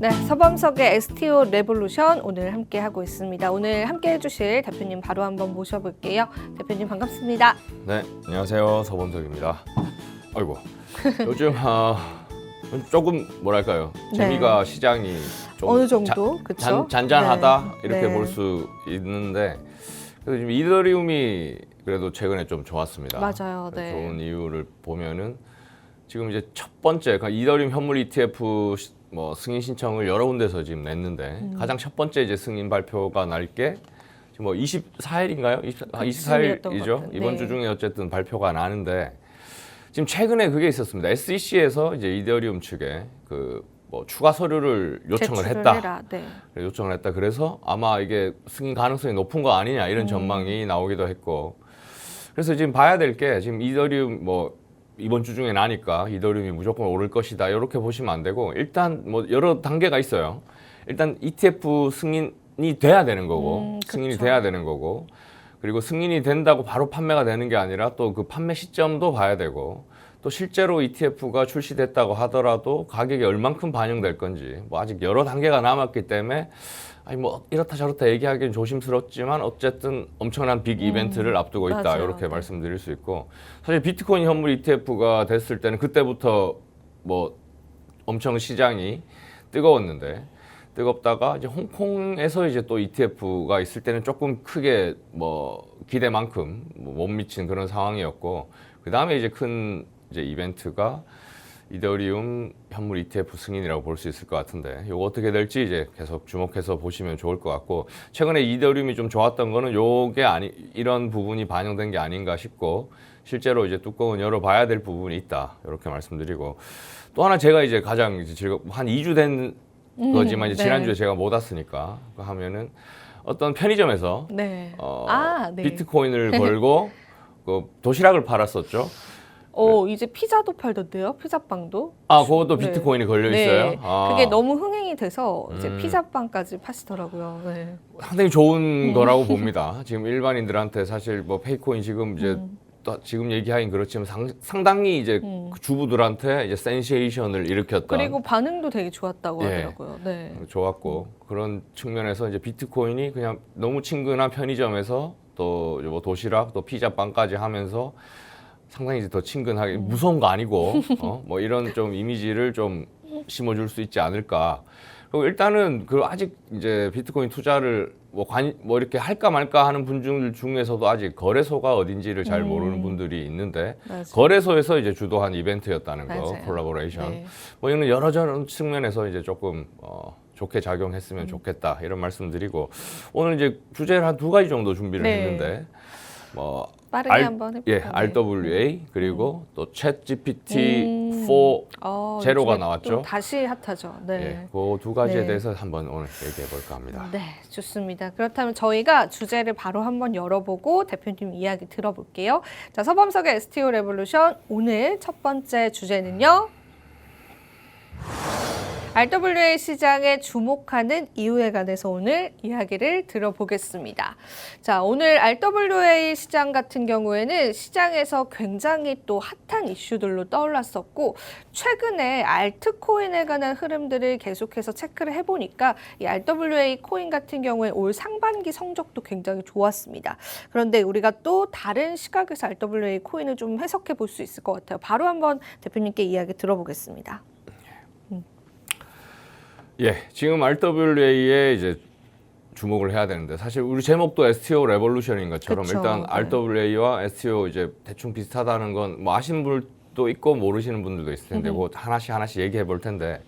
네, 서범석의 STO 레볼루션 오늘 함께 하고 있습니다. 오늘 함께 해주실 대표님 바로 한번 모셔볼게요. 대표님 반갑습니다. 네, 안녕하세요. 서범석입니다. 아이고, 요즘 조금 뭐랄까요? 재미가 시장이 좀 어느 정도 그렇죠? 잔잔하다 네. 이렇게 네. 볼 수 있는데 그래서 지금 이더리움이 그래도 최근에 좀 좋았습니다. 맞아요. 네. 좋은 이유를 보면은 지금 이제 첫 번째 그러니까 이더리움 현물 ETF 뭐 승인 신청을 여러 군데서 지금 냈는데 가장 첫 번째 이제 승인 발표가 날 게 지금 뭐 24일인가요? 24일이죠. 이번 네. 주 중에 어쨌든 발표가 나는데 지금 최근에 그게 있었습니다. SEC에서 이제 이더리움 측에 그 뭐 추가 서류를 요청을 했다. 네. 요청을 했다. 그래서 아마 이게 승인 가능성이 높은 거 아니냐 이런 전망이 나오기도 했고. 그래서 지금 봐야 될 게 지금 이더리움 뭐 이번 주 중에 나니까 이더리움이 무조건 오를 것이다. 이렇게 보시면 안 되고 일단 뭐 여러 단계가 있어요. 일단 ETF 승인이 돼야 되는 거고 승인이 돼야 되는 거고 그리고 승인이 된다고 바로 판매가 되는 게 아니라 또 그 판매 시점도 봐야 되고 또 실제로 ETF가 출시됐다고 하더라도 가격이 얼만큼 반영될 건지 뭐 아직 여러 단계가 남았기 때문에 아니 뭐 이렇다 저렇다 얘기하기는 조심스럽지만 어쨌든 엄청난 빅 이벤트를 앞두고 있다. 맞아요. 이렇게 말씀드릴 수 있고 사실 비트코인 현물 ETF가 됐을 때는 그때부터 뭐 엄청 시장이 뜨거웠는데 뜨겁다가 이제 홍콩에서 이제 또 ETF가 있을 때는 조금 크게 뭐 기대만큼 못 미친 그런 상황이었고 그 다음에 이제 큰 이제 이벤트가 이더리움 현물 ETF 승인이라고 볼 수 있을 것 같은데 이거 어떻게 될지 이제 계속 주목해서 보시면 좋을 것 같고 최근에 이더리움이 좀 좋았던 거는 요게 이런 부분이 반영된 게 아닌가 싶고 실제로 이제 뚜껑은 열어봐야 될 부분이 있다 이렇게 말씀드리고 또 하나 제가 이제 가장 이제 한 2주 된 거지만 이제 지난주에 제가 못 왔으니까 하면은 어떤 편의점에서 네. 네. 비트코인을 걸고 그 도시락을 팔았었죠. 이제 피자도 팔던데요? 피자빵도? 그것도 비트코인이 걸려 있어요. 네. 그게 너무 흥행이 돼서 이제 피자빵까지 파시더라고요. 네. 상당히 좋은 거라고 봅니다. 지금 일반인들한테 사실 뭐 페이코인 지금 이제 또 지금 얘기하긴 그렇지만 상당히 이제 그 주부들한테 이제 센세이션을 일으켰던 그리고 반응도 되게 좋았다고 하더라고요. 네. 좋았고 그런 측면에서 이제 비트코인이 그냥 너무 친근한 편의점에서 또 뭐 도시락 또 피자빵까지 하면서 상당히 이제 더 친근하게 무서운 거 아니고 뭐 이런 좀 이미지를 좀 심어줄 수 있지 않을까. 그리고 일단은 그 아직 이제 비트코인 투자를 뭐 이렇게 할까 말까 하는 분들 중에서도 아직 거래소가 어딘지를 잘 모르는 분들이 있는데 맞아요. 거래소에서 이제 주도한 이벤트였다는 거, 맞아요. 콜라보레이션. 네. 뭐 이런 여러 측면에서 이제 조금 좋게 작용했으면 좋겠다 이런 말씀드리고 오늘 이제 주제를 한 2가지 정도 준비를 네. 했는데 뭐 빠르게 한번 해볼까요? 예, RWA 그리고 또 챗GPT 4 제로가 요즘에 나왔죠. 또 다시 핫하죠. 네. 예, 그 2가지에 네. 대해서 한번 오늘 얘기해 볼까 합니다. 네, 좋습니다. 그렇다면 저희가 주제를 바로 한번 열어보고 대표님 이야기 들어볼게요. 자, 서범석의 STO 레볼루션 오늘 첫 번째 주제는요. RWA 시장에 주목하는 이유에 관해서 오늘 이야기를 들어보겠습니다. 자, 오늘 RWA 시장 같은 경우에는 시장에서 굉장히 또 핫한 이슈들로 떠올랐었고 최근에 알트코인에 관한 흐름들을 계속해서 체크를 해보니까 이 RWA 코인 같은 경우에 올 상반기 성적도 굉장히 좋았습니다. 그런데 우리가 또 다른 시각에서 RWA 코인을 좀 해석해 볼 수 있을 것 같아요. 바로 한번 대표님께 이야기 들어보겠습니다. 예, 지금 RWA에 이제 주목을 해야 되는데 사실 우리 제목도 STO 레볼루션인 것처럼 그쵸, 일단 네. RWA와 STO 이제 대충 비슷하다는 건 뭐 아시는 분도 있고 모르시는 분들도 있을 텐데 뭐 하나씩 얘기해 볼 텐데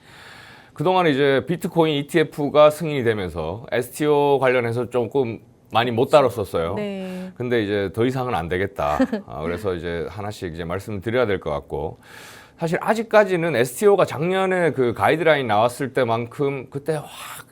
그동안 이제 비트코인 ETF가 승인이 되면서 STO 관련해서 조금 많이 못 다뤘었어요. 네. 근데 이제 더 이상은 안 되겠다. 그래서 이제 하나씩 이제 말씀드려야 될 것 같고 사실 아직까지는 STO가 작년에 그 가이드라인 나왔을 때만큼 그때 확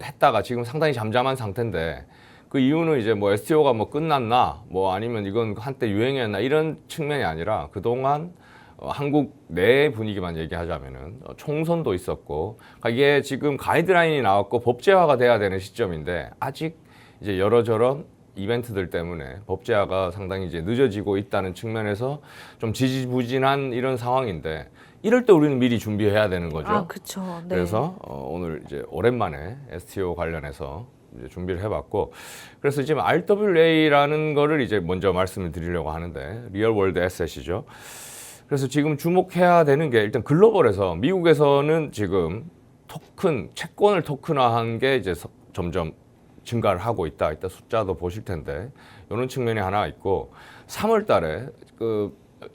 했다가 지금 상당히 잠잠한 상태인데 그 이유는 이제 뭐 STO가 뭐 끝났나 뭐 아니면 이건 한때 유행이었나 이런 측면이 아니라 그동안 한국 내 분위기만 얘기하자면은 총선도 있었고 그러니까 이게 지금 가이드라인이 나왔고 법제화가 돼야 되는 시점인데 아직 이제 여러저런 이벤트들 때문에 법제화가 상당히 이제 늦어지고 있다는 측면에서 좀 지지부진한 이런 상황인데 이럴 때 우리는 미리 준비해야 되는 거죠. 아, 그렇죠. 네. 그래서 오늘 이제 오랜만에 STO 관련해서 이제 준비를 해봤고, 그래서 지금 RWA라는 거를 이제 먼저 말씀을 드리려고 하는데, 리얼 월드 에셋이죠. 그래서 지금 주목해야 되는 게 일단 글로벌에서 미국에서는 지금 토큰 채권을 토큰화한 게 이제 점점 증가를 하고 있다. 이따 숫자도 보실 텐데 이런 측면이 하나 있고, 3월달에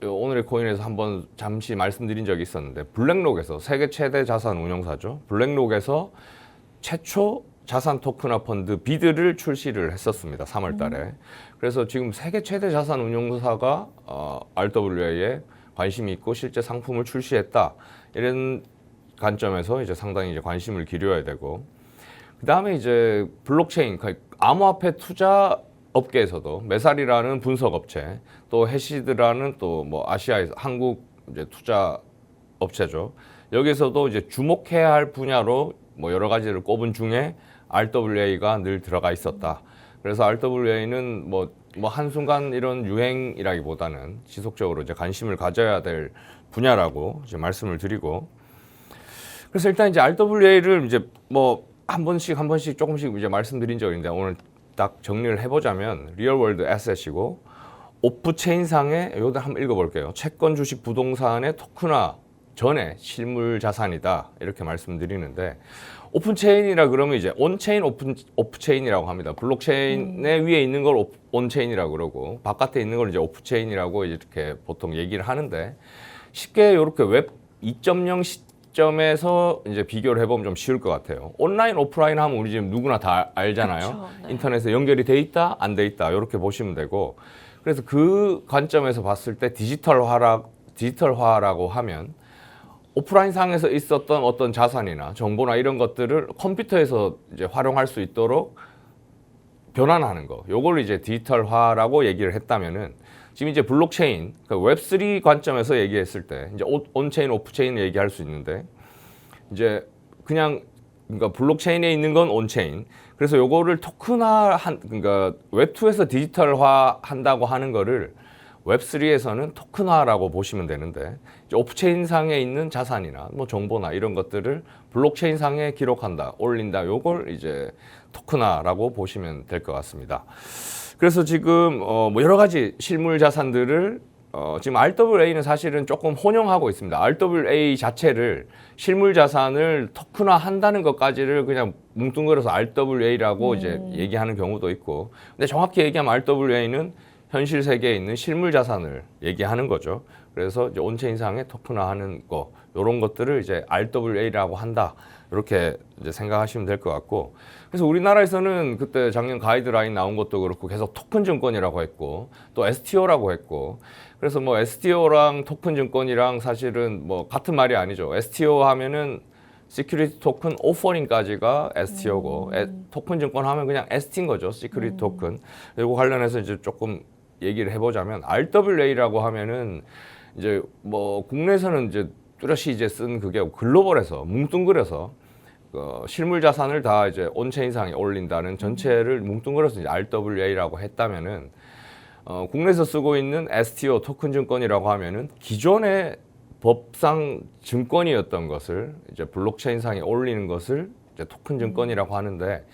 오늘의 코인에서 한번 잠시 말씀드린 적이 있었는데, 블랙록에서 세계 최대 자산 운용사죠. 블랙록에서 최초 자산 토큰화 펀드 비드를 출시를 했었습니다. 3월달에. 그래서 지금 세계 최대 자산 운용사가 RWA에 관심이 있고 실제 상품을 출시했다. 이런 관점에서 이제 상당히 이제 관심을 기울여야 되고, 그 다음에 이제 블록체인, 암호화폐 투자 업계에서도 메살이라는 분석 업체, 또 해시드라는 또 뭐 아시아에서 한국 이제 투자 업체죠. 여기서도 이제 주목해야 할 분야로 뭐 여러 가지를 꼽은 중에 RWA가 늘 들어가 있었다. 그래서 RWA는 뭐 한순간 이런 유행이라기보다는 지속적으로 이제 관심을 가져야 될 분야라고 이제 말씀을 드리고, 그래서 일단 이제 RWA를 이제 뭐 한 번씩 조금씩 이제 말씀드린 적이 있는데, 오늘 딱 정리를 해보자면 리얼 월드 에셋이고, 오프체인상에 이것도 한번 읽어볼게요. 채권, 주식, 부동산의 토큰화 전에 실물 자산이다, 이렇게 말씀드리는데, 오픈체인이라 그러면 이제 온체인 오프체인이라고 합니다. 블록체인의 위에 있는 걸 온체인이라고 그러고, 바깥에 있는 걸 이제 오프체인이라고 이렇게 보통 얘기를 하는데, 쉽게 이렇게 웹 2.0 시점에서 이제 비교를 해보면 좀 쉬울 것 같아요. 온라인, 오프라인 하면 우리 지금 누구나 다 알잖아요. 그쵸, 네. 인터넷에 연결이 돼 있다, 안 돼 있다, 이렇게 보시면 되고, 그래서 그 관점에서 봤을 때 디지털화라고 하면 오프라인 상에서 있었던 어떤 자산이나 정보나 이런 것들을 컴퓨터에서 이제 활용할 수 있도록 변환하는 거, 요걸 이제 디지털화라고 얘기를 했다면은, 지금 이제 블록체인, 웹3 관점에서 얘기했을 때 이제 온체인, 오프체인을 얘기할 수 있는데, 이제 그러니까 블록체인에 있는 건 온체인. 그래서 요거를 그러니까 웹2에서 디지털화 한다고 하는 거를 웹3에서는 토큰화라고 보시면 되는데, 이제 오프체인 상에 있는 자산이나 뭐 정보나 이런 것들을 블록체인 상에 기록한다, 올린다, 요걸 이제 토큰화라고 보시면 될 것 같습니다. 그래서 지금 뭐 여러 가지 실물 자산들을 지금 RWA는 사실은 조금 혼용하고 있습니다. RWA 자체를 실물 자산을 토큰화 한다는 것까지를 그냥 뭉뚱그려서 RWA라고 이제 얘기하는 경우도 있고, 근데 정확히 얘기하면 RWA는 현실 세계에 있는 실물 자산을 얘기하는 거죠. 그래서 이제 온체인상에 토큰화하는 거, 이런 것들을 이제 RWA라고 한다, 이렇게 이제 생각하시면 될 것 같고, 그래서 우리나라에서는 그때 작년 가이드라인 나온 것도 그렇고 계속 토큰 증권이라고 했고, 또 STO라고 했고, 그래서 뭐 STO랑 토큰 증권이랑 사실은 뭐 같은 말이 아니죠. STO 하면은 시큐리티 토큰 오퍼링까지가 STO고, 토큰 증권 하면 그냥 ST인 거죠. 시큐리티 토큰. 그리고 관련해서 이제 조금 얘기를 해보자면, RWA라고 하면은 이제 뭐 국내에서는 이제 뚜렷이 이제 쓴 그게 글로벌에서 뭉뚱그려서 실물 자산을 다 이제 온체인상에 올린다는 전체를 뭉뚱그려서 이제 RWA라고 했다면은, 국내에서 쓰고 있는 STO 토큰 증권이라고 하면은 기존의 법상 증권이었던 것을 이제 블록체인상에 올리는 것을 이제 토큰 증권이라고 하는데,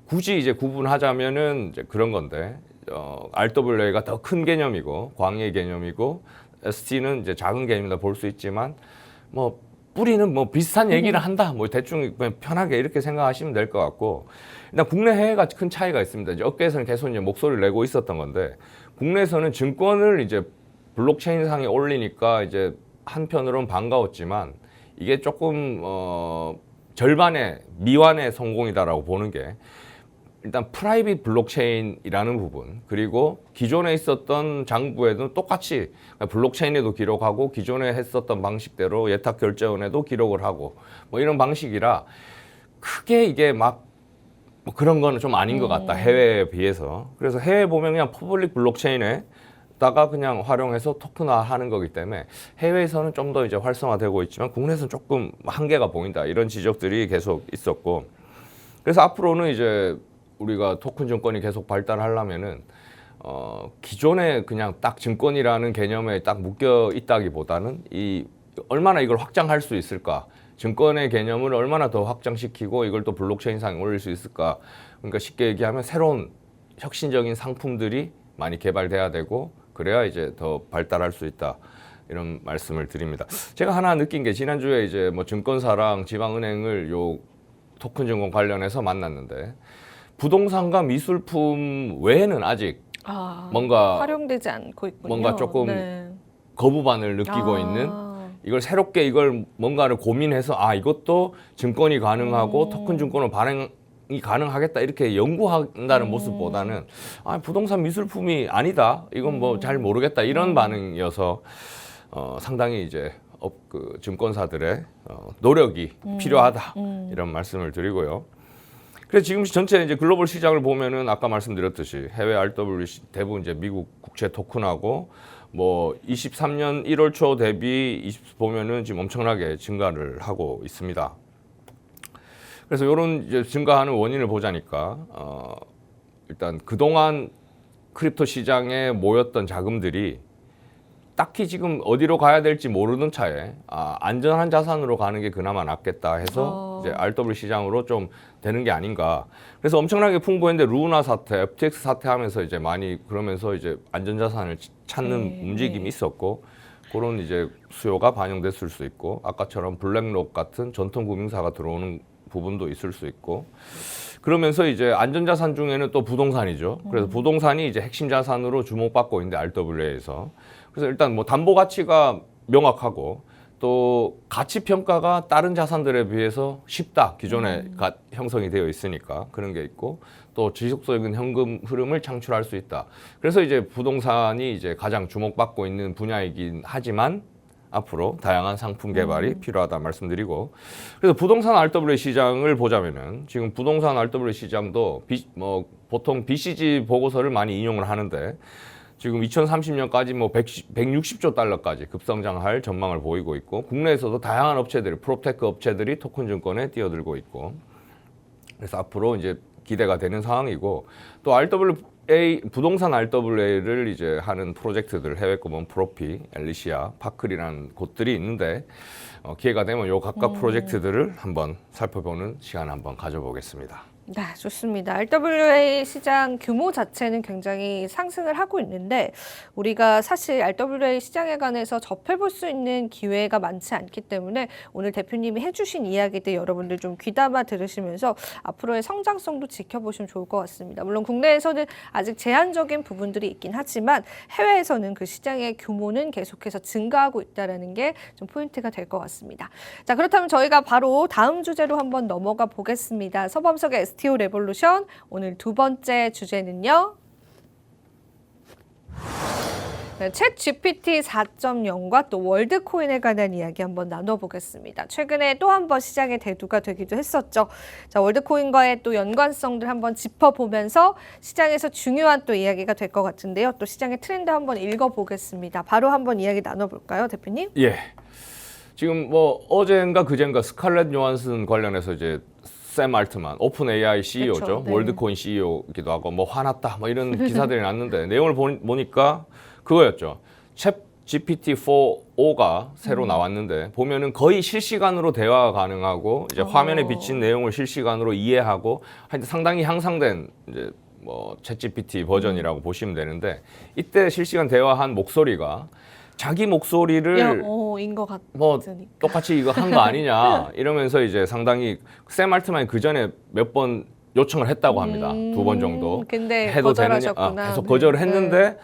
굳이 이제 구분하자면은 이제 그런 건데, RWA가 더 큰 개념이고 광의 개념이고, ST는 이제 작은 개념이다 볼 수 있지만, 뭐 뿌리는 뭐 비슷한 얘기를 한다, 뭐 대충 그냥 편하게 이렇게 생각하시면 될 것 같고, 일단 국내 해외가 큰 차이가 있습니다. 이제 업계에서는 계속 이제 목소리를 내고 있었던 건데, 국내에서는 증권을 이제 블록체인 상에 올리니까 이제 한편으로는 반가웠지만, 이게 조금 절반의 미완의 성공이다라고 보는 게, 일단 프라이빗 블록체인이라는 부분, 그리고 기존에 있었던 장부에도 똑같이 블록체인에도 기록하고 기존에 했었던 방식대로 예탁 결제원에도 기록을 하고 뭐 이런 방식이라 크게 이게 막 뭐 그런 거는 좀 아닌 것 같다, 해외에 비해서. 그래서 해외 보면 그냥 퍼블릭 블록체인에다가 그냥 활용해서 토큰화 하는 거기 때문에 해외에서는 좀 더 이제 활성화되고 있지만 국내에서는 조금 한계가 보인다, 이런 지적들이 계속 있었고, 그래서 앞으로는 이제 우리가 토큰 증권이 계속 발달하려면은 기존에 그냥 딱 증권이라는 개념에 딱 묶여 있다기보다는 이 얼마나 이걸 확장할 수 있을까? 증권의 개념을 얼마나 더 확장시키고 이걸 또 블록체인상에 올릴 수 있을까? 그러니까 쉽게 얘기하면 새로운 혁신적인 상품들이 많이 개발돼야 되고 그래야 이제 더 발달할 수 있다. 이런 말씀을 드립니다. 제가 하나 느낀 게 지난주에 이제 뭐 증권사랑 지방은행을 요 토큰 증권 관련해서 만났는데 부동산과 미술품 외에는 아직 뭔가 활용되지 않고 있군요. 뭔가 조금 네. 거부반을 느끼고 있는 이걸 새롭게 이걸 뭔가를 고민해서 이것도 증권이 가능하고 토큰 증권은 발행이 가능하겠다 이렇게 연구한다는 모습보다는 부동산 미술품이 아니다 이건 뭐 잘 모르겠다 이런 반응이어서 상당히 이제 그 증권사들의 노력이 필요하다 이런 말씀을 드리고요. 그래서 지금 전체 이제 글로벌 시장을 보면은 아까 말씀드렸듯이 해외 RW 대부분 이제 미국 국채 토큰하고 뭐 23년 1월 초 대비 보면은 지금 엄청나게 증가를 하고 있습니다. 그래서 이런 이제 증가하는 원인을 보자니까 일단 그동안 크립토 시장에 모였던 자금들이 딱히 지금 어디로 가야 될지 모르는 차에 안전한 자산으로 가는 게 그나마 낫겠다 해서 이제 RW 시장으로 좀 되는 게 아닌가. 그래서 엄청나게 풍부했는데 루나 사태, FTX 사태 하면서 이제 많이 그러면서 이제 안전 자산을 찾는 움직임이 있었고 그런 이제 수요가 반영됐을 수 있고 아까처럼 블랙록 같은 전통 금융사가 들어오는 부분도 있을 수 있고 그러면서 이제 안전자산 중에는 또 부동산이죠. 그래서 부동산이 이제 핵심 자산으로 주목받고 있는데 RWA에서 그래서 일단 뭐 담보 가치가 명확하고 또 가치 평가가 다른 자산들에 비해서 쉽다. 기존에 형성이 되어 있으니까 그런 게 있고 또 지속적인 현금 흐름을 창출할 수 있다. 그래서 이제 부동산이 이제 가장 주목받고 있는 분야이긴 하지만 앞으로 다양한 상품 개발이 필요하다 말씀드리고 그래서 부동산 RWA 시장을 보자면은 지금 부동산 RWA 시장도 보통 BCG 보고서를 많이 인용을 하는데 지금 2030년까지 뭐 160조 달러까지 급성장할 전망을 보이고 있고 국내에서도 다양한 업체들이 프로테크 업체들이 토큰 증권에 뛰어들고 있고 그래서 앞으로 이제 기대가 되는 상황이고 또 부동산 RWA를 이제 하는 프로젝트들 해외 거면 프로피, 엘리시아, 파클이라는 곳들이 있는데 기회가 되면 요 각각 프로젝트들을 한번 살펴보는 시간 한번 가져보겠습니다. 네, 좋습니다. RWA 시장 규모 자체는 굉장히 상승을 하고 있는데 우리가 사실 RWA 시장에 관해서 접해볼 수 있는 기회가 많지 않기 때문에 오늘 대표님이 해주신 이야기들 여러분들 좀 귀담아 들으시면서 앞으로의 성장성도 지켜보시면 좋을 것 같습니다. 물론 국내에서는 아직 제한적인 부분들이 있긴 하지만 해외에서는 그 시장의 규모는 계속해서 증가하고 있다는 게 좀 포인트가 될 것 같습니다. 자, 그렇다면 저희가 바로 다음 주제로 한번 넘어가 보겠습니다. 서범석의 STO 레볼루션 오늘 두 번째 주제는요. 네, 챗 GPT 4.0과 또 월드코인에 관한 이야기 한번 나눠보겠습니다. 최근에 또 한 번 시장의 대두가 되기도 했었죠. 자, 월드코인과의 또 연관성들 한번 짚어보면서 시장에서 중요한 또 이야기가 될 것 같은데요. 또 시장의 트렌드 한번 읽어보겠습니다. 바로 한번 이야기 나눠볼까요, 대표님? 예. 지금 뭐 어젠가 그젠가 스칼렛 요한슨 관련해서 이제 샘 알트만 오픈 AI CEO죠. 그쵸, 네. 월드코인 CEO기도 하고 뭐 화났다 뭐 이런 기사들이 났는데 내용을 보니까 그거였죠. 챗 GPT-4.5가 새로 나왔는데 보면은 거의 실시간으로 대화가 가능하고 이제 화면에 비친 내용을 실시간으로 이해하고 하여튼 상당히 향상된 이제 뭐 챗 GPT 버전이라고 보시면 되는데 이때 실시간 대화한 목소리가 자기 목소리를 인것 같으니까. 뭐 똑같이 이거 한 거 아니냐 이러면서 이제 상당히 샘 알트만이 그 전에 몇 번 요청을 했다고 합니다. 2번 정도. 근데 해도 되느냐 거절하셨구나. 계속 거절을 네. 했는데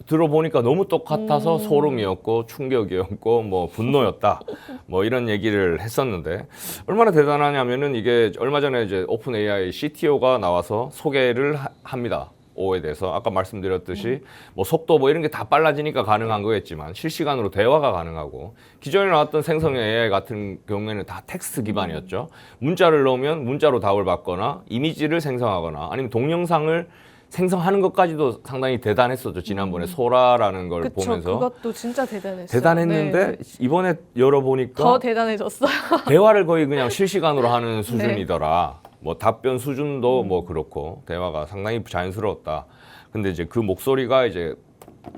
들어보니까 너무 똑같아서 소름이었고 충격이었고 뭐 분노였다 뭐 이런 얘기를 했었는데 얼마나 대단하냐면은 이게 얼마 전에 이제 오픈 AI CTO가 나와서 소개를 합니다. 오에 대해서 아까 말씀드렸듯이 뭐 속도 뭐 이런 게 다 빨라지니까 가능한 거겠지만 실시간으로 대화가 가능하고 기존에 나왔던 생성 AI 같은 경우에는 다 텍스트 기반이었죠. 문자를 넣으면 문자로 답을 받거나 이미지를 생성하거나 아니면 동영상을 생성하는 것까지도 상당히 대단했었죠. 지난번에 소라라는 걸 그쵸, 보면서 그것도 진짜 대단했어요. 대단했는데 네. 이번에 열어보니까 더 대단해졌어요. 대화를 거의 그냥 실시간으로 하는 수준이더라. 뭐 답변 수준도 뭐 그렇고 대화가 상당히 자연스러웠다. 근데 이제 그 목소리가 이제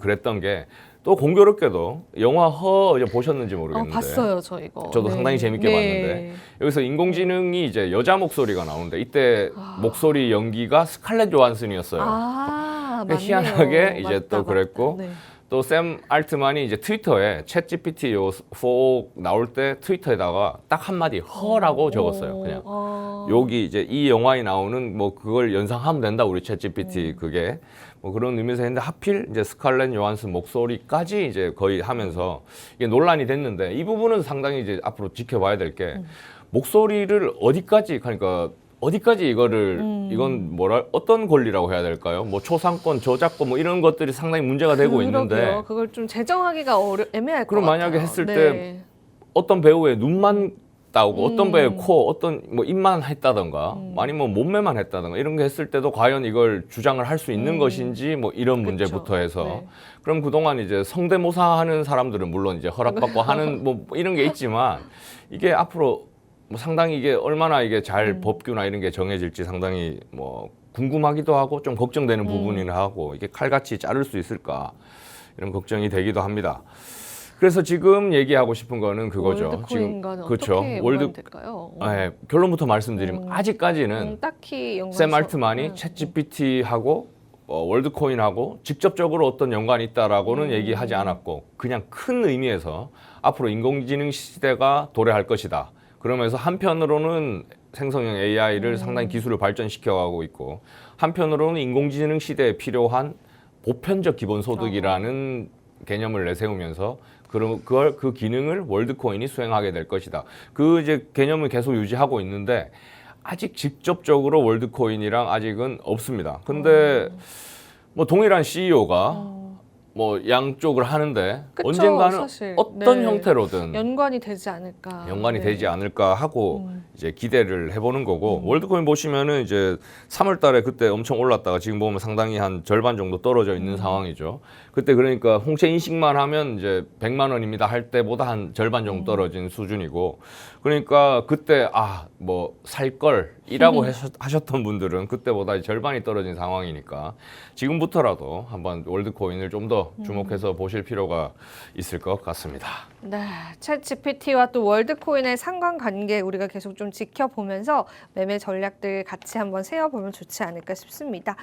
그랬던 게 또 공교롭게도 영화 허 이제 보셨는지 모르겠는데 봤어요, 저 이거. 저도 상당히 재밌게 봤는데 여기서 인공지능이 이제 여자 목소리가 나오는데 이때 목소리 연기가 스칼렛 요한슨이었어요. 맞네요. 희한하게 이제 맞다, 또 그랬고 네. 또 샘 알트만이 이제 트위터에 챗GPT 요 4 나올 때 트위터에다가 딱 한마디 허라고 적었어요. 그냥 여기 이제 이 영화에 나오는 뭐 그걸 연상하면 된다 우리 챗GPT 그게 뭐 그런 의미에서 했는데 하필 이제 스칼렛 요한슨 목소리까지 이제 거의 하면서 이게 논란이 됐는데 이 부분은 상당히 이제 앞으로 지켜봐야 될 게 목소리를 어디까지 그러니까 어디까지 이거를 이건 뭐라 어떤 권리라고 해야 될까요? 뭐 초상권, 저작권 뭐 이런 것들이 상당히 문제가 되고 있는데 그걸 좀 제정하기가 애매할 것 그럼 같아요. 만약에 했을 네. 때 어떤 배우의 눈만 따오고 어떤 배우의 코, 어떤 뭐 입만 했다던가 아니면 몸매만 했다던가 이런 게 했을 때도 과연 이걸 주장을 할 수 있는 것인지 뭐 이런 문제부터 해서 네. 그럼 그동안 이제 성대모사 하는 사람들은 물론 이제 허락받고 하는 뭐 이런 게 있지만 이게 앞으로 뭐 상당히 이게 얼마나 이게 잘 법규나 이런 게 정해질지 상당히 뭐 궁금하기도 하고 좀 걱정되는 부분이나 하고 이게 칼같이 자를 수 있을까 이런 걱정이 되기도 합니다. 그래서 지금 얘기하고 싶은 거는 그거죠. 월드코인과는 그렇죠. 어떻게 연관이 될까요? 네, 결론부터 말씀드리면 아직까지는 딱히 연관. 샘 알트만이 챗GPT하고 월드코인하고 직접적으로 어떤 연관이 있다라고는 얘기하지 않았고 그냥 큰 의미에서 앞으로 인공지능 시대가 도래할 것이다. 그러면서 한편으로는 생성형 AI를 상당히 기술을 발전시켜가고 있고 한편으로는 인공지능 시대에 필요한 보편적 기본소득이라는 개념을 내세우면서 그 기능을 월드코인이 수행하게 될 것이다. 그 이제 개념을 계속 유지하고 있는데 아직 직접적으로 월드코인이랑 아직은 없습니다. 근데 뭐 동일한 CEO가 뭐 양쪽을 하는데 그쵸, 언젠가는 사실. 어떤 네. 형태로든 연관이 되지 않을까. 연관이 네. 되지 않을까 하고 이제 기대를 해보는 거고 월드코인 보시면은 이제 3월달에 그때 엄청 올랐다가 지금 보면 상당히 한 절반 정도 떨어져 있는 상황이죠. 그때 그러니까 홍채 인식만 하면 이제 100만 원입니다 할 때보다 한 절반 정도 떨어진 수준이고 그러니까 그때 뭐 살 걸이라고 하셨던 분들은 그때보다 절반이 떨어진 상황이니까 지금부터라도 한번 월드코인을 좀 더 주목해서 보실 필요가 있을 것 같습니다. 네, 챗GPT와 또 월드코인의 상관관계 우리가 계속 좀 지켜보면서 매매 전략들 같이 한번 세워보면 좋지 않을까 싶습니다.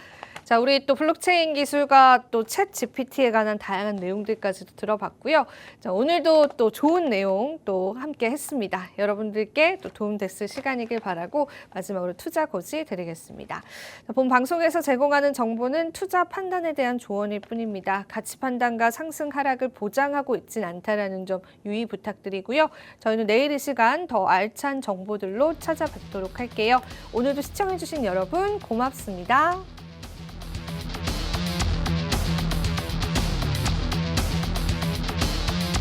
자, 우리 또 블록체인 기술과 또 챗GPT에 관한 다양한 내용들까지도 들어봤고요. 자, 오늘도 또 좋은 내용 또 함께 했습니다. 여러분들께 또 도움됐을 시간이길 바라고 마지막으로 투자 고지 드리겠습니다. 자, 본 방송에서 제공하는 정보는 투자 판단에 대한 조언일 뿐입니다. 가치 판단과 상승 하락을 보장하고 있진 않다라는 점 유의 부탁드리고요. 저희는 내일 이 시간 더 알찬 정보들로 찾아뵙도록 할게요. 오늘도 시청해주신 여러분 고맙습니다.